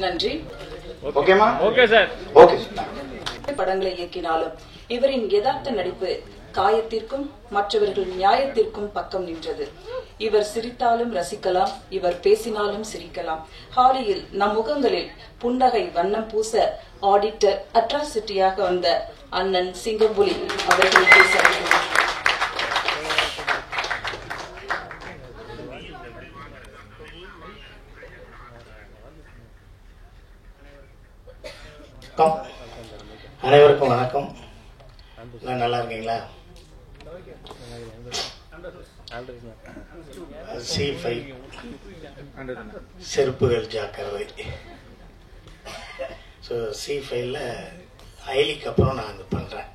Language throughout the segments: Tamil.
நன்றி. ஓகேமா? Okay sir. ஓகே. படங்களை இயக்கினாலும் இவரின் யதார்த்த நடிப்பு காயத்திற்கும் மற்றவர்கள் நியாயத்திற்கும் பக்கம் நின்றது. இவர் சிரித்தாலும் ரசிக்கலாம், இவர் பேசினாலும் சிரிக்கலாம். ஹாலியில் நம் முகங்களில் புன்னகை வண்ணம் பூச ஆடிட்டர் அட்ராசிட்டியாக வந்த அண்ணன் சிங்கம்புலி அவர்கள் பேச அனைவருக்கும் வணக்கம். நல்லா இருக்கீங்களா? C5 செருப்புகள் ஜாக்கிரதை. ஸோ C5ல ஐலிக்கு அப்புறம் நான் அது பண்ணுறேன்.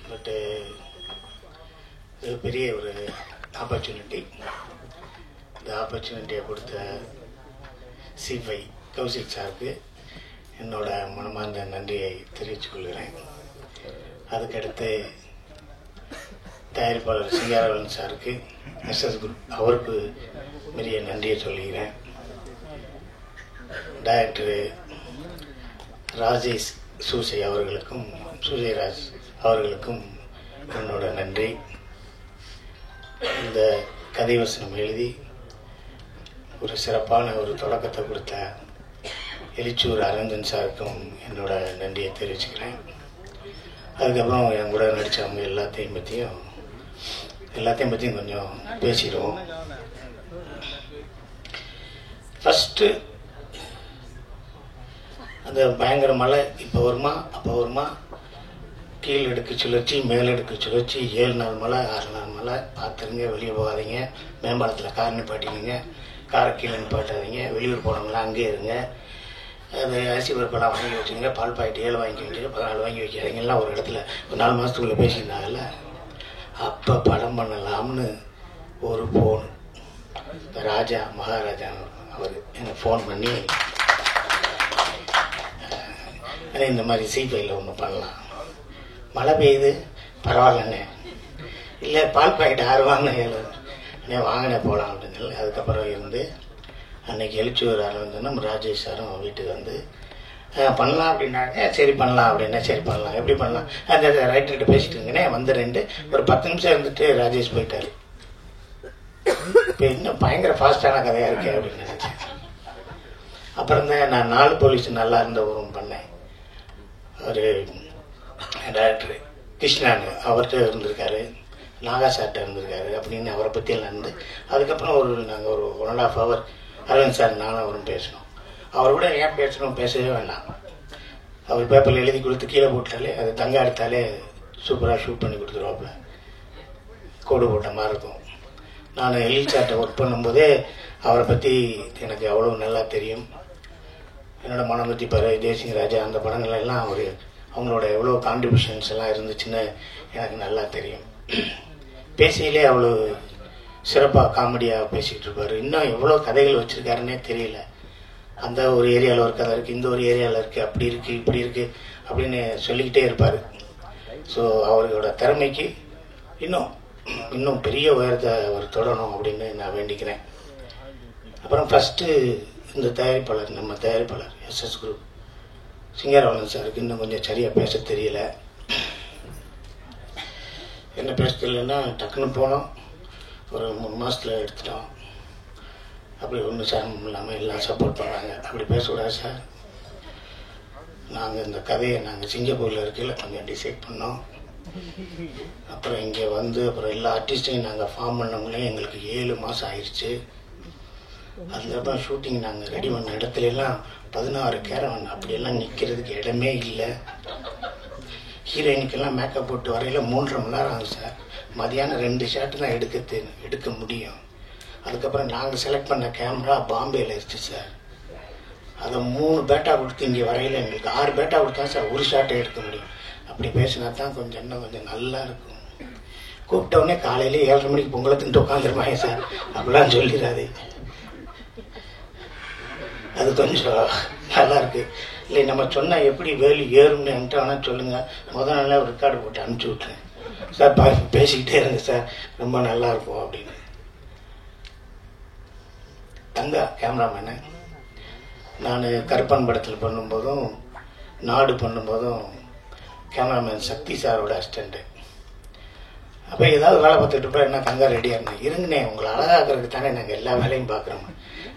பட்டு இது பெரிய ஒரு ஆப்பர்ச்சுனிட்டி. இந்த ஆப்பர்ச்சுனிட்டியை கொடுத்த C5 கௌசிக் சாருக்கு என்னோட மனமார்ந்த நன்றியை தெரிவித்துக் கொள்கிறேன். அதுக்கடுத்து தயாரிப்பாளர் சிங்காரவன் சாருக்கு, SS குரூப் அவருக்கு பெரிய நன்றியை சொல்கிறேன். டைரக்டர் ராஜேஷ் சூசை அவர்களுக்கும், சூசைராஜ் அவர்களுக்கும் என்னோட நன்றி. இந்த கதை வசனம் எழுதி ஒரு சிறப்பான ஒரு தொடக்கத்தை கொடுத்த எலிச்சூர் அரவிந்தன் சாருக்கும் என்னோட நன்றியை தெரிவிச்சுக்கிறேன். அதுக்கப்புறம் என் கூட நடித்தவங்க எல்லாத்தையும் பற்றியும் கொஞ்சம் பேசிடுவோம். ஃபஸ்ட்டு அந்த பயங்கர மழை இப்போ வருமா அப்போ வருமா, கீழ் எடுக்க சுழற்சி மேல் எடுக்க சுழற்சி, 7 நாள் மழை 6 நாள் மழை. பார்த்துருங்க, வெளியே போகாதீங்க, மேம்பாலத்தில் கார் நிப்பாட்டிடுங்க, காரை கீழே நிப்பாட்டாதீங்க, வெளியூர் போனவங்களாம் அங்கேயே இருங்க, அது அரிசி பருப்பெல்லாம் வாங்கி வச்சுங்க, பால் பாக்கெட் 7 வாங்கி வைக்கிறீங்க, 14 வாங்கி வைக்கிறீங்க, எல்லாம் ஒரு இடத்துல ஒரு 4 மாதத்துக்குள்ளே பேசியிருந்தாங்கல்ல. அப்போ படம் பண்ணலாம்னு ஒரு ஃபோன் ராஜா மகாராஜா அவர் எனக்கு ஃபோன் பண்ணி, இந்த மாதிரி C5ல ஒன்று பண்ணலாம், மழை பெய்யுது பரவாயில்லண்ணே, இல்லை பால் பாக்கெட் 6 வாங்கினேன் வாங்கினே போகலாம் அப்படின்னு சொல்லி அதுக்கப்புறம் இருந்து அன்னைக்கு எழுச்சூர் அரவிந்தனும் ராஜேஷ் சாரும் வீட்டுக்கு வந்து பண்ணலாம் அப்படின்னாங்க. சரி பண்ணலாம் அப்படின்னா, சரி பண்ணலாம், எப்படி பண்ணலாம், அந்த ரைட்டர்கிட்ட பேசிட்டு இருங்கண்ணே வந்துடுறேன்ட்டு ஒரு 10 நிமிஷம் இருந்துட்டு ராஜேஷ் போயிட்டாரு. இப்போ இன்னும் பயங்கர ஃபாஸ்டான கதையாக இருக்கேன் அப்படின்னு நினச்சேன். அப்புறம் தான் நான் 4 போலீஸ் நல்லா இருந்த ஊரும் பண்ணேன். ஒரு டைரக்டர் கிருஷ்ணான்னு அவர்கிட்ட இருந்திருக்காரு, நாகா சார்கிட்ட இருந்திருக்காரு அப்படின்னு அவரை பற்றியெல்லாம் இருந்து அதுக்கப்புறம் நாங்கள் ஒரு 1.5 hour அரவிந்த் சார் நானும் அவரும் பேசணும். அவர் கூட ஏன் பேசணும், பேசவே வேண்டாம், அவர் பேப்பரில் எழுதி கொடுத்து கீழே போட்டாலே அது தங்க எடுத்தாலே சூப்பராக ஷூட் பண்ணி கொடுத்துருவாப்புல, கோடு போட்ட மாதிரி இருக்கும். நான் எழில் சார்ட்ட ஒர்க் பண்ணும்போதே அவரை பற்றி எனக்கு அவ்வளோ நல்லா தெரியும். என்னோட மனமத்தி பறை, தேசிங்க ராஜா அந்த படங்கள் எல்லாம் அவங்களோட எவ்வளோ கான்ட்ரிபியூஷன்ஸ் எல்லாம் இருந்துச்சுன்னு எனக்கு நல்லா தெரியும். பேசியிலே அவ்வளோ சிறப்பாக காமெடியாக பேசிகிட்டு இருப்பார். இன்னும் எவ்வளோ கதைகள் வச்சுருக்காருன்னே தெரியல. அந்த ஒரு ஏரியாவில் ஒரு கதை இருக்குது, இந்த ஒரு ஏரியாவில் இருக்குது, அப்படி இருக்குது இப்படி இருக்குது அப்படின்னு சொல்லிக்கிட்டே இருப்பார். ஸோ அவரோட திறமைக்கு இன்னும் பெரிய உயரத்தை அவர் தொடரணும் அப்படின்னு நான் வேண்டிக்கிறேன். அப்புறம் ஃபஸ்ட்டு இந்த தயாரிப்பாளர், நம்ம தயாரிப்பாளர் SS குரூப் சிங்காரவன் சாருக்கு இன்னும் கொஞ்சம் சரியாக பேச தெரியல. என்ன பேச தெரியலன்னா, டக்குன்னு போனோம், ஒரு 3 மாதத்தில் எடுத்துட்டோம், அப்படி ஒன்றும் சிரமம் இல்லாமல் எல்லாம் சப்போர்ட் பண்ணாங்க. அப்படி பேசக்கூடாது சார், நாங்கள் இந்த கதையை சிங்கப்பூரில் இருக்கையில் கொஞ்சம் டிசைட் பண்ணோம். அப்புறம் இங்கே வந்து அப்புறம் எல்லா ஆர்டிஸ்டையும் நாங்கள் ஃபார்ம் பண்ணவங்களே எங்களுக்கு 7 மாதம் ஆயிடுச்சு. அதுக்கப்புறம் ஷூட்டிங் நாங்கள் ரெடி பண்ண இடத்துலலாம் 16 கேரவன் அப்படியெல்லாம் நிற்கிறதுக்கு இடமே இல்லை. ஹீரோயினுக்கெல்லாம் மேக்கப் போட்டு வரையில் 3.5 மணி நேரம் ஆகும் சார். மதியானம் 2 ஷாட்டு தான் எடுக்க முடியும். அதுக்கப்புறம் நாங்கள் செலக்ட் பண்ண கேமரா பாம்பேயில் இருந்துச்சு சார். அதை 3 பேட்டா கொடுத்து இங்கே வரையில் எங்களுக்கு 6 பேட்டா கொடுத்தா சார் ஒரு ஷாட்டை எடுக்க முடியும். அப்படி பேசினா தான் இன்னும் கொஞ்சம் நல்லா இருக்கும். கூப்பிட்டவுடனே காலையில் 7:30 மணிக்கு பொங்கலை தின்ட்டு உட்காந்துருப்பாங்க சார், அப்படிலாம் சொல்லிடாது. அது கொஞ்சம் நல்லா இருக்கு. இல்லை நம்ம சொன்னால் எப்படி வேலி ஏறும்னு என்கிட்ட வேணால் சொல்லுங்கள், முதல் நாளில் ஒரு ரெக்கார்டு போட்டு அனுப்பிச்சி விட்றேன் சார், பேசிக்கிட்டே இருங்க சார், ரொம்ப நல்லா இருக்கும் அப்படின்னு. தங்கா கேமராமேனு. நான் கருப்பன் படத்தில் பண்ணும்போதும் நாடு பண்ணும்போதும் கேமராமேன் சக்தி சாரோட அசிஸ்டண்ட்டு. அப்போ ஏதாவது வேலை பார்த்துட்டு இருப்பா, என்ன தங்கா ரெடியாக இருந்தேன். இருங்கண்ணே, உங்களை அழகாக்கிறதுக்கு தானே நாங்கள் எல்லா வேலையும் பார்க்குறோம்.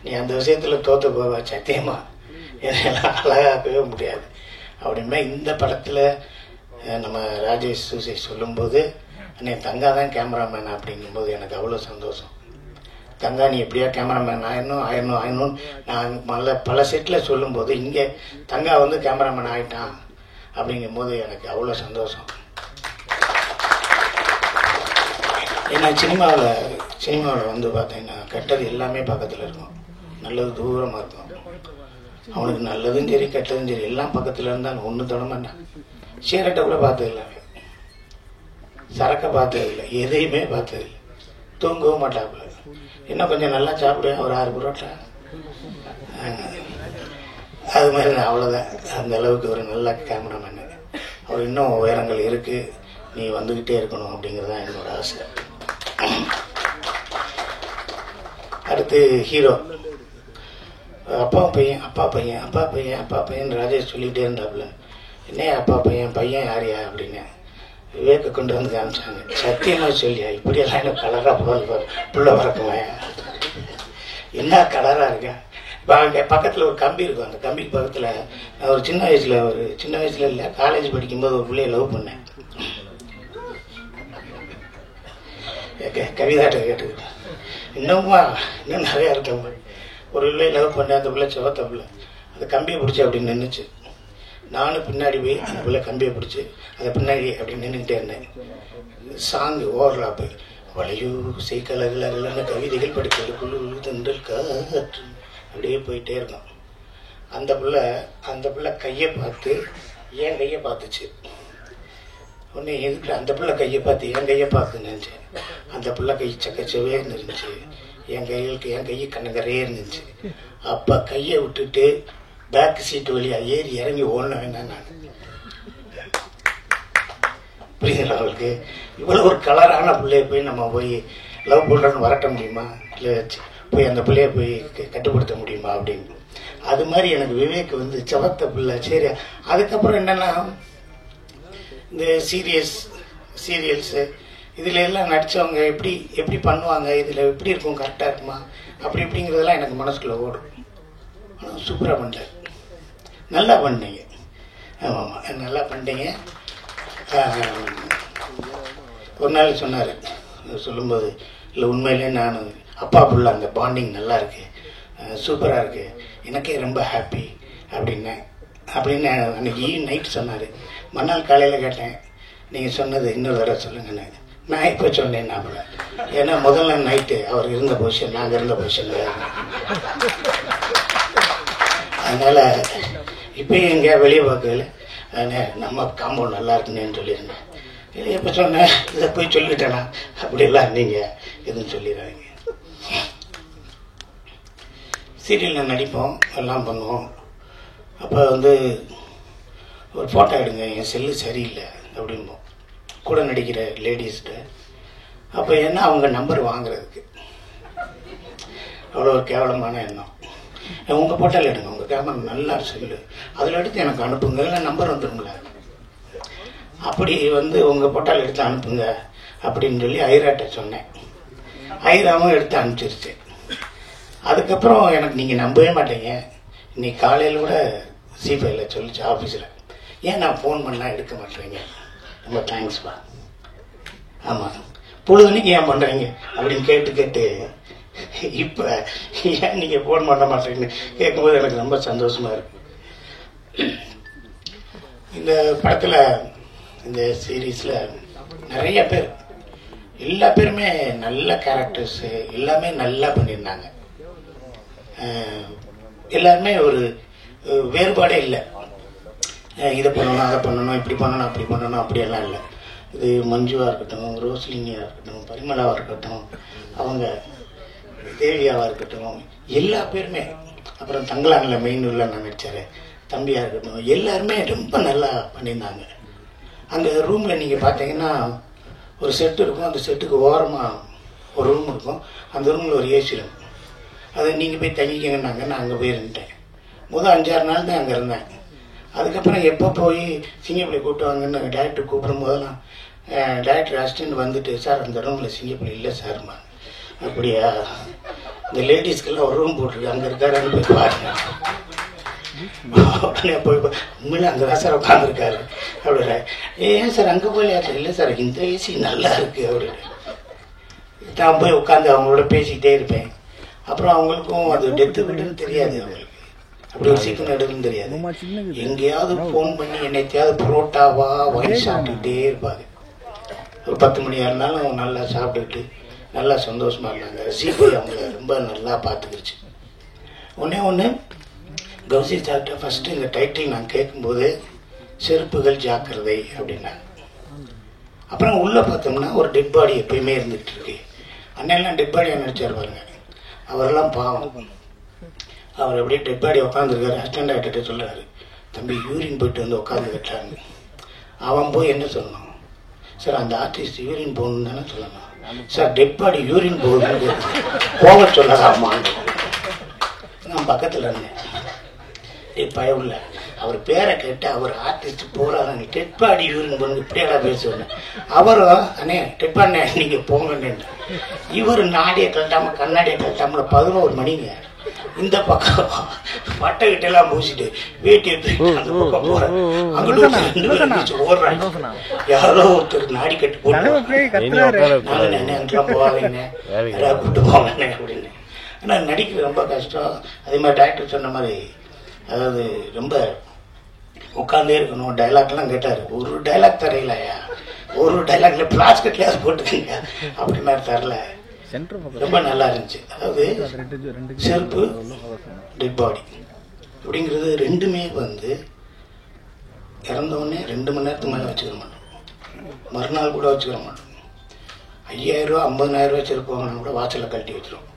நீ அந்த விஷயத்தில் தோற்று போவா, சத்தியமா என்னெல்லாம் அழகாக்கவே முடியாது அப்படின்னா. இந்த படத்தில் நம்ம ராஜேஷ் சூசை சொல்லும்போது அண்ணே தங்கா தான் கேமராமேன் அப்படிங்கும்போது எனக்கு அவ்வளோ சந்தோஷம். தங்கா நீ எப்படியா கேமராமேன் ஆயிடணும் நான் பல செட்டில் சொல்லும்போது இங்கே தங்கா வந்து கேமராமேன் ஆகிட்டான் அப்படிங்கும்போது எனக்கு அவ்வளோ சந்தோஷம். ஏன்னா சினிமாவில் வந்து பார்த்தீங்கன்னா கெட்டது எல்லாமே பக்கத்தில் இருக்கும், நல்லது தூரமாக இருக்கும். அவனுக்கு நல்லதும் சரி கெட்டதும் சரி எல்லாம் பக்கத்தில் இருந்தால் ஒன்று தொடமாட்டான். சிகரெட்டை கூட பார்த்ததில்லை, சரக்கை பார்த்ததில்லை, எதையுமே பார்த்ததில்லை, தூங்கவும் மாட்டாப்புல. இன்னும் கொஞ்சம் நல்லா சாப்பிடுவேன், ஒரு 6 புரோட்டா அது மாதிரி. அவ்வளோதான், அந்த அளவுக்கு ஒரு நல்ல கேமராமேனு. அவர் இன்னும் உயரங்கள் இருக்குது, நீ வந்துக்கிட்டே இருக்கணும் அப்படிங்கிறது என்னோட ஆசை. அடுத்து ஹீரோ. அப்பா பையன் ராஜேஷ் சொல்லிகிட்டே இருந்தாப்புல. என்ன அப்பா பையன் யாரையா அப்படின்னு விவேக்க கொண்டு வந்து காமிச்சாங்க. சத்தியமாக சொல்லியா இப்படியெல்லாம் எனக்கு கலராக புள்ள பறக்குமாயா, என்ன கலராக இருக்கேன். இப்போ அங்கே பக்கத்தில் ஒரு கம்பி இருக்கும், அந்த கம்பிக்கு பக்கத்தில் ஒரு சின்ன வயசில் இல்லை, காலேஜ் படிக்கும்போது ஒரு பிள்ளைய லவ் பண்ணேன். கவிதாட்ட கேட்டுக்கிட்டேன். இன்னும் நிறையா இருக்கேன். ஒரு பிள்ளை லவ் பண்ணேன், அந்த பிள்ளை செவத்த பிள்ளை, அந்த கம்பியை பிடிச்சி அப்படி நின்றுச்சு. நானும் பின்னாடி போய் அந்த பிள்ளை கம்பியை பிடிச்சி அதை பின்னாடி அப்படி நின்றுக்கிட்டே இருந்தேன். சாங்கு ஓவர்லாப்பு வளையூ செய்கலகலன்னு கவிதைகள் படிக்கிறது குழு தண்டல் காற்று அப்படியே போயிட்டே இருக்கும். அந்த பிள்ளை கையை பார்த்து என் கையை பார்த்துச்சு. உடனே எதுக்கு அந்த பிள்ளை கையை பார்த்து என் கையை பார்த்து நினச்சேன். அந்த பிள்ளை கை சக்கச்சவே இருந்துருந்துச்சு, என் கை கண்ணங்கரையே இருந்துச்சு. அப்போ கையை விட்டுட்டு பேக் சீட்டு வழியாக ஏறி இறங்கி ஓடன வேண்டாம். நான் புரியுதுங்களா அவங்களுக்கு? இவ்வளோ ஒரு கலரான பிள்ளைய போய் நம்ம போய் லவ் பண்ணுறோன்னு வரட்ட முடியுமா, இல்லை போய் அந்த பிள்ளைய போய் கட்டுப்படுத்த முடியுமா அப்படின்னு. அது மாதிரி எனக்கு விவேக் வந்து செவத்த பிள்ளை. சரி, அதுக்கப்புறம் என்னென்னா இந்த சீரியல்ஸு இதில் எல்லாம் நடித்தவங்க எப்படி பண்ணுவாங்க, இதில் எப்படி இருக்கும், கரெக்டாக இருக்குமா அப்படி இப்படிங்கிறதெல்லாம் எனக்கு மனசுக்குள்ளே ஓடும். ஆனால் சூப்பராக பண்ணல, நல்லா பண்ணீங்க. ஆமாம், நல்லா பண்ணிட்டீங்க. ஒரு நாள் சொன்னார், சொல்லும்போது இல்லை உண்மையிலே நான் அப்பா புள்ள அந்த பாண்டிங் நல்லா இருக்கு, சூப்பராக இருக்கு, எனக்கே ரொம்ப ஹாப்பி அப்படின்னு அன்றைக்கி நைட் சொன்னார். மறுநாள் காலையில் கேட்டேன், நீங்கள் சொன்னது இன்னொரு தடவை சொல்லுங்கன்னு. நான் இப்போ சொன்னேன் நாமள, ஏன்னா முதல்ல நைட்டு அவர் இருந்த பொசிஷன் நாங்கள் இருந்த பொசிஷன் வேறு. அதனால் இப்போயும் எங்கேயா வெளியே பார்க்கல நம்ம காம்பவுண்ட் நல்லா இருக்குன்னு சொல்லியிருந்தேன். இது எப்போ சொன்னேன், இதை போய் சொல்லிட்டேனா அப்படிலாம் நீங்கள் எதுவும் சொல்லிடுறாங்க. சீரியலில் நடிப்போம், எல்லாம் பண்ணுவோம். அப்போ வந்து ஒரு ஃபோட்டோ எடுங்க, என் செல்லு சரியில்லை அப்படிம்போம் கூட நடிக்கிற லேடிஸ்கிட்ட. அப்போ என்ன அவங்க நம்பர் வாங்குறதுக்கு அவ்வளோ ஒரு கேவலமான எண்ணம். உங்கள் போட்டால் எடுங்க, உங்கள் கேமரா நல்லா செல்லு, அதில் எடுத்து எனக்கு அனுப்புங்க, இல்லை நம்பர் வந்துடுங்களேன். அப்படி வந்து உங்கள் போட்டால் எடுத்து அனுப்புங்க அப்படின்னு சொல்லி ஐராட்ட சொன்னேன். ஐராவும் எடுத்து அனுப்பிச்சிருச்சு. அதுக்கப்புறம் எனக்கு நீங்கள் நம்பவே மாட்டீங்க, இன்னைக்கு காலையில் கூட C5ல சொல்லிச்சு ஆஃபீஸில், ஏன் நான் ஃபோன் பண்ணால் எடுக்க மாட்டேறீங்க, ரொம்ப தேங்க்ஸ்ப்பா. ஆமாம், பொழுதுனைக்கு ஏன் பண்ணுறீங்க அப்படின்னு கேட்டு இப்போ ஏன் நீங்கள் ஃபோன் பண்ண மாட்டேறீங்கன்னு கேட்கும்போது எனக்கு ரொம்ப சந்தோஷமாக இருக்கு. இந்த படத்தில் இந்த சீரீஸில் நிறைய பேர், எல்லா பேருமே நல்ல கேரக்டர்ஸு, எல்லாமே நல்லா பண்ணியிருந்தாங்க. எல்லாருமே ஒரு வேறுபாடே இல்லை, இதை பண்ணணும் அதை பண்ணணும் இப்படி பண்ணணும் அப்படி பண்ணணும் அப்படியெல்லாம் இல்லை. இது மஞ்சுவாக இருக்கட்டும், ரோஸ்லினியாக இருக்கட்டும், பரிமளாவாக இருக்கட்டும், அவங்க தேவியாவாக இருக்கட்டும், எல்லா பேருமே, அப்புறம் தங்கலானில் மெயினூரில் நான் நடித்தார் தம்பியாக இருக்கட்டும், எல்லாருமே ரொம்ப நல்லா பண்ணியிருந்தாங்க. அங்கே ரூமில் நீங்கள் பார்த்தீங்கன்னா ஒரு செட்டு இருக்கும், அந்த செட்டுக்கு ஓரமாக ஒரு ரூம் இருக்கும், அந்த ரூமில் ஒரு ஏசி இருக்கும். அதை நீங்கள் போய் தங்கிக்கங்கன்னாங்க. நான் அங்கே போய் இருந்துட்டேன். முதல் 5-6 நாள் தான் அங்கே இருந்தேன். அதுக்கப்புறம் எப்போ போய் சிங்கப்பள்ளி கூப்பிட்டு வாங்கன்னு டேரக்டர் கூப்பிடும் போதெல்லாம் டேரக்டர் அசிஸ்டன்ட் வந்துட்டு, சார் அந்த ரூமில் சிங்கப்பள்ளி இல்லை சார்மா. அப்படியா, இந்த லேடிஸ்க்கெல்லாம் ஒரு ரூம் போட்டிருக்கு, அங்கே இருக்காருன்னு போய் பாருங்க. உடனே போய் உண்மையில அங்கே தான் சார் உட்காந்துருக்காரு அப்படின்னா, ஏன் சார் அங்கே போய் இல்லை சார் இந்த ஏசி நல்லா இருக்கு அப்படின்னு. நான் போய் உட்காந்து அவங்களோட பேசிக்கிட்டே இருப்பேன். அப்புறம் அவங்களுக்கும் அது டெத்து விடுன்னு தெரியாது, அவங்களுக்கு அப்படி ஒரு சீக்கிரம் எடுக்குன்னு தெரியாது. எங்கேயாவது ஃபோன் பண்ணி என்னைத்தையாவது புரோட்டாவா வாங்கி சாப்பிட்டுக்கிட்டே இருப்பாங்க. ஒரு 10 மணியாக இருந்தாலும் நல்லா சாப்பிட்டுக்கிட்டு நல்லா சந்தோஷமா இருந்தாங்க. சிபி அவங்கள ரொம்ப நல்லா பார்த்துக்கிடுச்சு. ஒன்று கௌசி சார்கிட்ட ஃபஸ்ட்டு இந்த டைட்டில் நான் கேட்கும்போது செருப்புகள் ஜாக்கிரதை அப்படின்னா. அப்புறம் உள்ளே பார்த்தோம்னா ஒரு டெட் பாடி எப்பயுமே இருந்துகிட்டு இருக்கு. அண்ணெல்லாம் டெட் பாடியாக நினச்சார் பாருங்க. அவரெல்லாம் பாவம். அவர் அப்படியே டெட் பாடி உட்காந்துருக்காரு. அசிஸ்டன்ட் டாக்டர்கிட்ட சொல்கிறாரு, தம்பி யூரின் போயிட்டு வந்து உட்காந்து கட்டாங்க. அவன் போய் என்ன சொல்லணும், சார் அந்த ஆர்டிஸ்ட் யூரின் போகணுன்னு தானே சொல்லணும். சார் டெட் பாடி யூரின் போகுது போக சொல்லலாமான்னு. நான் பக்கத்தில் இருந்தேன். பயம் இல்லை, அவர் பேரை கேட்டு அவர் ஆர்டிஸ்ட் போறாங்க, டெட் பாடி யூரின் போகணும் இப்படியெல்லாம் பேசுவேன். அவரும் அண்ணே டெட் பாடி நீங்கள் போங்கன்னு. இவர் நாடியை கழட்டாமல் கண்ணாடியை கழட்டாமல் 11 மணிங்க இந்த பக்கம் பட்டைகிட்ட எல்லாம் பூசிட்டு வேட்டியை அந்த பக்கம் போறேன். அங்கிட்டு ஓடுறாங்க. யாரோ ஒருத்தர் நாடி கட்டு போட்டு போவாதீங்க, யாராவது கூப்பிட்டு போவாங்க அப்படின்னு. ஆனா நடிக்கிறது ரொம்ப கஷ்டம். அதே மாதிரி டாக்டர் சொன்ன மாதிரி, அதாவது ரொம்ப உட்காந்தே இருக்கணும். டைலாக்லாம் கேட்டாரு. ஒரு டைலாக் தரையிலையா, ஒரு டைலாக்ல பிளாஸ்கட்லயாவது போட்டுக்கீங்க அப்படின்னா தரல. ரொம்ப நல்லா இருந்துச்சு. அதாவது செருப்பு டெட் பாடி அப்படிங்கிறது ரெண்டுமே வந்து இறந்தவுடனே 2 மணி நேரத்துக்கு மேலே வச்சுக்க மாட்டோம். மறுநாள் கூட வச்சுக்கிற மாட்டோம். 5000 ரூபா 50,000 ரூபா செருப்பு வாங்கினா கூட வாசலில் கழட்டி வச்சிரும்.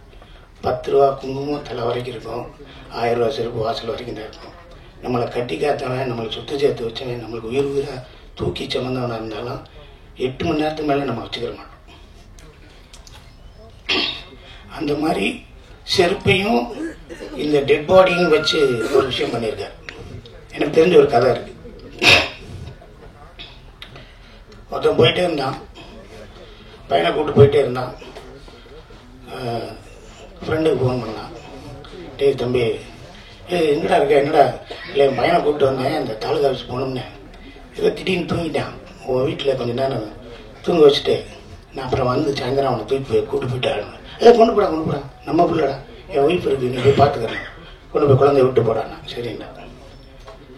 10 ரூபா குங்குமம் தலை வரைக்கும் இருக்கும். 1000 ரூபா செருப்பு வாசல் வரைக்கும் தான் இருக்கும். நம்மளை கட்டி காத்தவன், நம்மளை சுத்த சேர்த்து வச்சவன், நம்மளுக்கு உயிராக தூக்கி சமந்தவனாக இருந்தாலும் 8 மணி நேரத்துக்கு மேலே நம்ம வச்சுக்கிற மாட்டோம். அந்த மாதிரி செருப்பையும் இந்த டெட் பாடியும் வச்சு ஒரு விஷயம் பண்ணியிருக்காரு. எனக்கு தெரிஞ்ச ஒரு கதை இருக்கு. ஒருத்தன் போயிட்டே இருந்தான், பையனை கூப்பிட்டு போயிட்டே இருந்தான். ஃப்ரெண்டுக்கு ஃபோன் பண்ணான், டேய் தம்பி எங்கடா இருக்க, என்னடா இல்லை என் பையனை கூப்பிட்டு வந்தேன், இந்த தாலுகா ஆஃபீஸ் போகணும்னு. ஏதோ திடீர்னு தூங்கிட்டான். உன் வீட்டில் கொஞ்சம் நேரம் தூங்க வச்சுட்டு நான் அப்புறம் வந்து சாயந்தரம் அவனை தூக்கி போய் கூப்பிட்டு போயிட்டாரு. கொண்டு போடா நம்ம பிள்ளடா, என் ஒய்ஃப் இருக்கு, நீ போய் பார்த்துக்கிறேன், கொண்டு போய் குழந்தைய விட்டு போடாண்ணா. சரிண்ணா.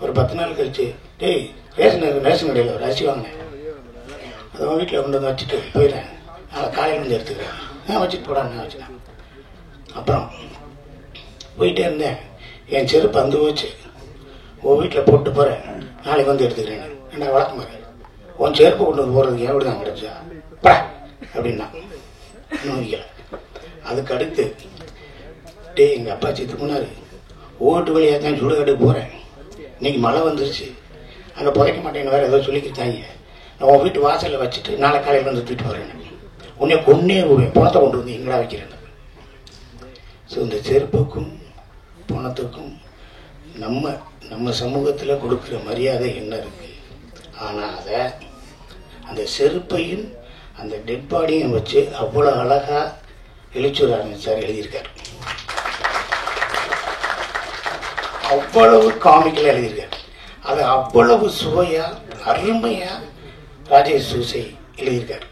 ஒரு 10 நாள் கழிச்சு, டேய் ரேஷன் கடையில் ஒரு அரிசி வாங்கினேன், அதை உன் வீட்டில் கொண்டு வந்து வச்சுட்டு போயிடுறேன், நாளை காலையில் வந்து எடுத்துக்கிறேன், வச்சுட்டு போடாண்ணா வச்சுட்டேன். அப்புறம் போயிட்டே இருந்தேன். என் செருப்பு அந்த போச்சு, உன் வீட்டில் போட்டு போகிறேன், நாளைக்கு வந்து எடுத்துக்கிறேன். என்ன வழக்கம் மாதிரி உன் செருப்பு கொண்டு வந்து போகிறதுக்கு எப்படி தான் கிடச்சா பா அப்படின்னா நோய்க்கல. அதுக்கு அடுத்து, டே எங்கள் அப்பா செத்து போனாரு, ஓட்டு வழியாக தான் சுடுகாட்டுக்கு போகிறேன், இன்னைக்கு மழை வந்துருச்சு, அங்கே புதைக்க மாட்டேன்னு வேறு ஏதோ சொல்லிக்கிட்டாங்க, நான் உன் வீட்டு வாசலில் வச்சுட்டு நாளை காலையில் வந்து தூக்கிட்டு வரேன், உன்னை கொன்னே விடுவேன், பணத்தை கொண்டு வந்து எங்கடா வைக்கிறேன். ஸோ இந்த செருப்புக்கும் பணத்துக்கும் நம்ம சமூகத்தில் கொடுக்குற மரியாதை என்ன இருக்கு. ஆனால் அதை அந்த செருப்பையும் அந்த டெட் பாடியும் வச்சு அவ்வளோ அழகா எழுச்சூர் சார் எழுதியிருக்காரு. அவ்வளவு காமிக்கலா எழுதியிருக்காரு. அது அவ்வளவு சுவையா அருமையா ராஜேஷ் சூசை எழுதியிருக்காரு.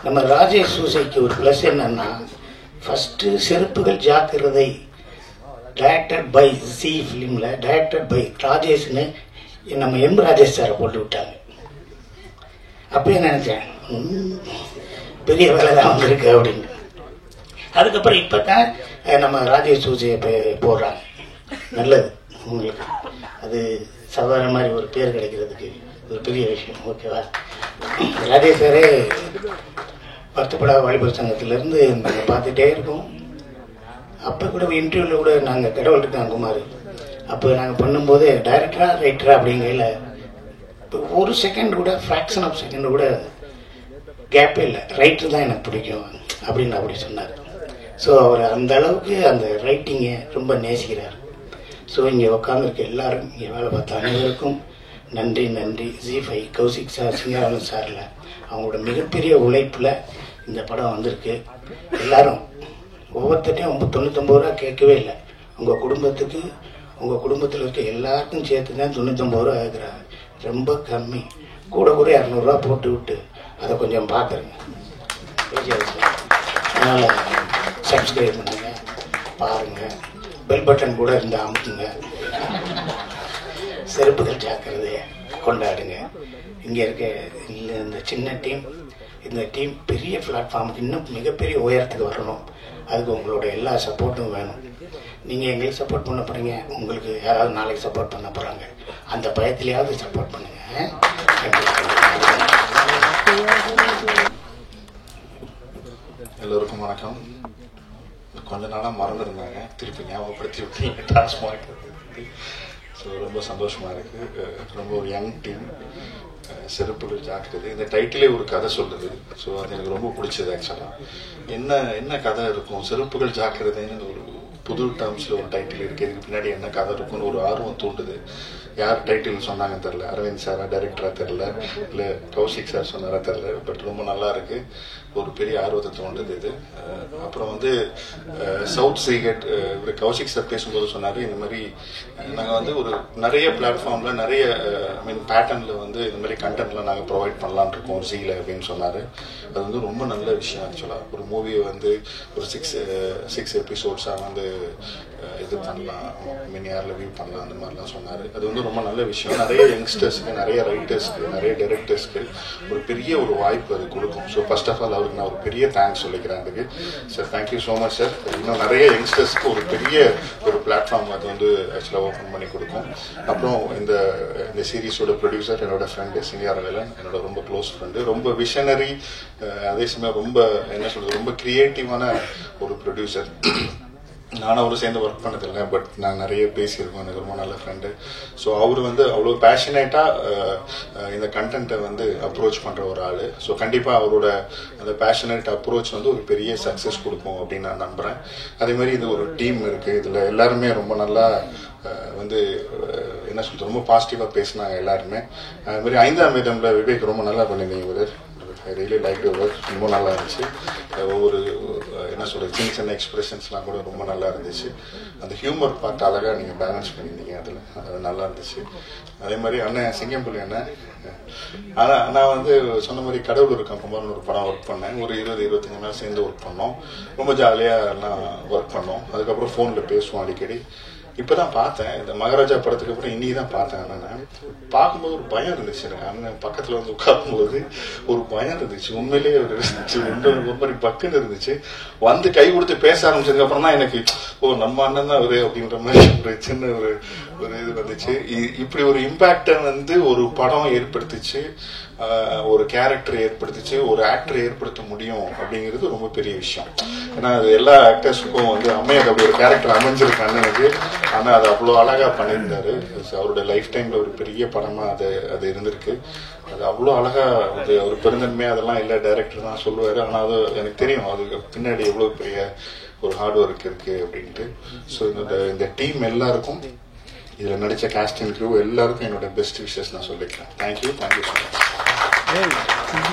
நம்ம ராஜேஷ் சூசைக்கு ஒரு பிளஸ் என்னன்னா, first Seruppugal Jakkirathai directed by C ஃபிலிம்ல டைரக்டட் பை ராஜேஷ்னு நம்ம எம் ராஜேஷ் சாரை போட்டு விட்டாங்க. அப்பயே நினைச்சேன் பெரிய வேலை தான் வந்திருக்கு அப்படின்னு. அதுக்கப்புறம் இப்பதான் நம்ம ராஜேஷ் சூசையை போடுறாங்க. நல்லது உங்களுக்கு, அது சாதாரண மாதிரி ஒரு பேர் கிடைக்கிறதுக்கு ஒரு பெரிய விஷயம். ஓகேவா? ராஜேஷ் சாரே வருத்தப்படாத வாலிபர் சங்கத்திலேருந்து நாங்கள் பார்த்துட்டே இருக்கோம். அப்போ கூட இன்டர்வியூவில் கூட நாங்கள் கடவுள் இருக்காங்க குமார், அப்போ நாங்கள் பண்ணும்போது டைரக்டரா ரைட்டரா அப்படிங்கையில் இப்போ ஒரு செகண்ட் கூட ஃப்ராக்ஷன் ஆஃப் செகண்ட் கூட கேப்பே இல்லை, ரைட்டர் தான் எனக்கு பிடிக்கும் அப்படின்னு அப்படி சொன்னார். ஸோ அவர் அந்த அளவுக்கு அந்த ரைட்டிங்கை ரொம்ப நேசிக்கிறார். ஸோ இங்கே உட்காந்துருக்க எல்லாரும், இங்கே வேலை பார்த்த அனைவருக்கும் நன்றி நன்றி. ஜி5 கௌசிக் சார், சிங்காரவன் சாரில் அவங்களோட மிகப்பெரிய உழைப்பில் இந்த படம் வந்திருக்கு. எல்லாரும் ஒவ்வொருத்தையும் 99 ரூபா கேட்கவே இல்லை. உங்கள் குடும்பத்துக்கு, உங்கள் குடும்பத்தில் இருக்க எல்லாருக்கும் சேர்த்து தான் 99 ரூபா கேட்குறாங்க. ரொம்ப கம்மி. கூட 200 ரூபா போட்டு விட்டு அதை கொஞ்சம் பார்த்துருங்க. அதனால் சப்ஸ்கிரைப் பண்ணுங்க, பாருங்கள். பெல் பட்டன் கூட இருந்தால் அமுக்குங்க. செருப்புகள் ஜாக்கிரதையை கொண்டாடுங்க. இங்கே இருக்க இந்த சின்ன டீம், இந்த டீம் பெரிய பிளாட்ஃபார்முக்கு இன்னும் மிகப்பெரிய உயரத்துக்கு வரணும். அதுக்கு உங்களோட எல்லா சப்போர்ட்டும் வேணும். நீங்கள் எங்களுக்கு சப்போர்ட் பண்ண போகிறீங்க, உங்களுக்கு யாராவது நாளைக்கு சப்போர்ட் பண்ண போகிறாங்க. அந்த பயத்திலேயாவது சப்போர்ட் பண்ணுங்க. எல்லோருக்கும் வணக்கம். கொஞ்ச நாளாக மறந்துருந்தாங்க, திருப்பி ஞாபகப்படுத்தி விட்டீங்க டாஸ்மாக். ஸோ ரொம்ப சந்தோஷமாக இருக்குது. ரொம்ப ஒரு யங் டீம். செருப்புகள் ஜாக்கிரதை, இந்த டைட்டிலே ஒரு கதை சொல்லுது. ஸோ அது எனக்கு ரொம்ப பிடிச்சது. ஆக்சுவலாக என்ன கதை இருக்கும், செருப்புகள் ஜாக்கிரதைன்னு ஒரு புது டேர்ம்ஸில் ஒரு டைட்டில் இருக்குது. இதுக்கு பின்னாடி என்ன கதை இருக்குன்னு ஒரு ஆர்வம் தூண்டுது. யார் டைட்டில் சொன்னாங்கன்னு தெரில, அரவிந்த் சாரா டைரக்டராக தெரில, இல்லை கௌசிக் சார் சொன்னாரா தெரில. பட் ரொம்ப நல்லா இருக்குது. ஒரு பெரிய ஆர்வத்தை தோன்றுது இது. அப்புறம் சவுத் சீகட் இவர் கௌசிக் சார் பேசும்போது சொன்னார், இந்த மாதிரி நாங்கள் ஒரு நிறைய பிளாட்ஃபார்மில் நிறைய பேட்டர்னில் இந்த மாதிரி கண்டென்ட்லாம் நாங்கள் ப்ரொவைட் பண்ணலான் இருக்கோம் ஜீல அப்படின்னு சொன்னார். அது ரொம்ப நல்ல விஷயம். ஆக்சுவலாக ஒரு மூவியை ஒரு 6 எபிசோட்ஸாக இது பண்ணலாம், யாரில் வியூ பண்ணலாம், அந்த மாதிரிலாம் சொன்னார். அது ரொம்ப நல்ல விஷயம். நிறைய யங்ஸ்டர்ஸ்க்கு, நிறைய ரைட்டர்ஸ்க்கு, நிறைய டைரக்டர்ஸ்க்கு ஒரு பெரிய ஒரு வாய்ப்பு அது கொடுக்கும். ஸோ ஃபர்ஸ்ட் ஆஃப் ஆல் அவருக்கு நான் ஒரு பெரிய தேங்க்ஸ் சொல்லிக்கிறேன் அதுக்கு. Sir thank you so much sir. இன்னும் நிறைய யங்ஸ்டர்ஸ்க்கு ஒரு பெரிய ஒரு பிளாட்ஃபார்ம் அது ஆக்சுவலாக ஓப்பன் பண்ணி கொடுக்கும். அப்புறம் இந்த சீரீஸோட ப்ரொடியூசர் என்னோட ஃப்ரெண்டு சிங்காரவேலன், என்னோட ரொம்ப க்ளோஸ் ஃப்ரெண்டு, ரொம்ப விஷனரி, அதே சமயம் ரொம்ப ரொம்ப கிரியேட்டிவான ஒரு ப்ரொடியூசர். நானும் அவரு சேர்ந்து ஒர்க் பண்ணதில்லை, பட் நான் நிறைய பேசியிருக்கோம். எனக்கு ரொம்ப நல்ல ஃப்ரெண்டு. ஸோ அவர் அவ்வளோ பேஷனேட்டாக இந்த கண்டென்ட்டை அப்ரோச் பண்ணுற ஒரு ஆள். ஸோ கண்டிப்பாக அவரோட அந்த பேஷனேட் அப்ரோச் ஒரு பெரிய சக்ஸஸ் கொடுக்கும் அப்படின்னு நான் நம்புகிறேன். அதே மாதிரி இது ஒரு டீம் இருக்குது. இதில் எல்லாருமே ரொம்ப நல்லா ரொம்ப பாசிட்டிவாக பேசினாங்க எல்லாருமே. அது மாதிரி 5ஆம் வேதம்ல விவேக் ரொம்ப நல்லா பண்ணியிருந்தீங்க. I really like your work. ரொம்ப நல்லா இருந்துச்சு. ஒவ்வொரு சின்ன எக்ஸ்பிரஷன்ஸ்லாம் கூட ரொம்ப நல்லா இருந்துச்சு. அந்த ஹியூமர் பார்ட் அழகாக நீங்கள் பேலன்ஸ் பண்ணியிருந்தீங்க. அது நல்லா இருந்துச்சு. அதே மாதிரி அண்ணன் சிங்கம்புலி அண்ணன், ஆனால் நான் சொன்ன மாதிரி கடவுள் இருக்கான் குமார்னு ஒரு படம் ஒர்க் பண்ணேன். ஒரு 20-25 நாள் சேர்ந்து ஒர்க் பண்ணோம். ரொம்ப ஜாலியாக எல்லாம் ஒர்க் பண்ணோம். அதுக்கப்புறம் ஃபோனில் பேசுவோம் அடிக்கடி. இப்பதான் பார்த்தேன், இந்த மகாராஜா படத்துக்கு அப்புறம் இன்னைக்கு தான் பார்த்தேன். நான் பார்க்கும்போது ஒரு பயம் இருந்துச்சு எனக்கு. அண்ணன் பக்கத்துல உட்காரும்போது ஒரு பயம் இருந்துச்சு. உண்மையிலேயே ஒரு மாதிரி பக்குன்னு இருந்துச்சு. கை கொடுத்து பேச ஆரம்பிச்சதுக்கு அப்புறம் தான் எனக்கு நம்ம அண்ணன் தான் அவரு அப்படின்ற மாதிரி ஒரு சின்ன ஒரு இது வந்துச்சு. இப்படி ஒரு இம்பாக்டை ஒரு படம் ஏற்படுத்திச்சு, ஒரு கேரக்டர் ஏற்படுத்திச்சு, ஒரு ஆக்டர் ஏற்படுத்த முடியும் அப்படிங்கிறது ரொம்ப பெரிய விஷயம். ஏன்னா அது எல்லா ஆக்டர்ஸுக்கும் அமையாது. அப்படி ஒரு கேரக்டர் அமைஞ்சிருக்கு அண்ணனுக்கு. ஆனா அது அவ்வளோ அழகா பண்ணியிருந்தாரு. அவருடைய லைஃப் டைம்ல ஒரு பெரிய படமா அது இருந்திருக்கு. அது அவ்வளோ அழகா ஒரு பெருந்தன்மையா அதெல்லாம் இல்லை, டைரக்டர் தான் சொல்லுவாரு. ஆனா அது எனக்கு தெரியும் அதுக்கு பின்னாடி எவ்வளவு பெரிய ஒரு ஹார்ட் ஒர்க் இருக்கு அப்படின்ட்டு. ஸோ இந்த டீம் எல்லாருக்கும், இதுல நடிச்ச காஸ்டிங் க்ரூ எல்லாருக்கும் என்னோட பெஸ்ட் விஷஸ் நான் சொல்லிக்கிறேன். Thank you so much.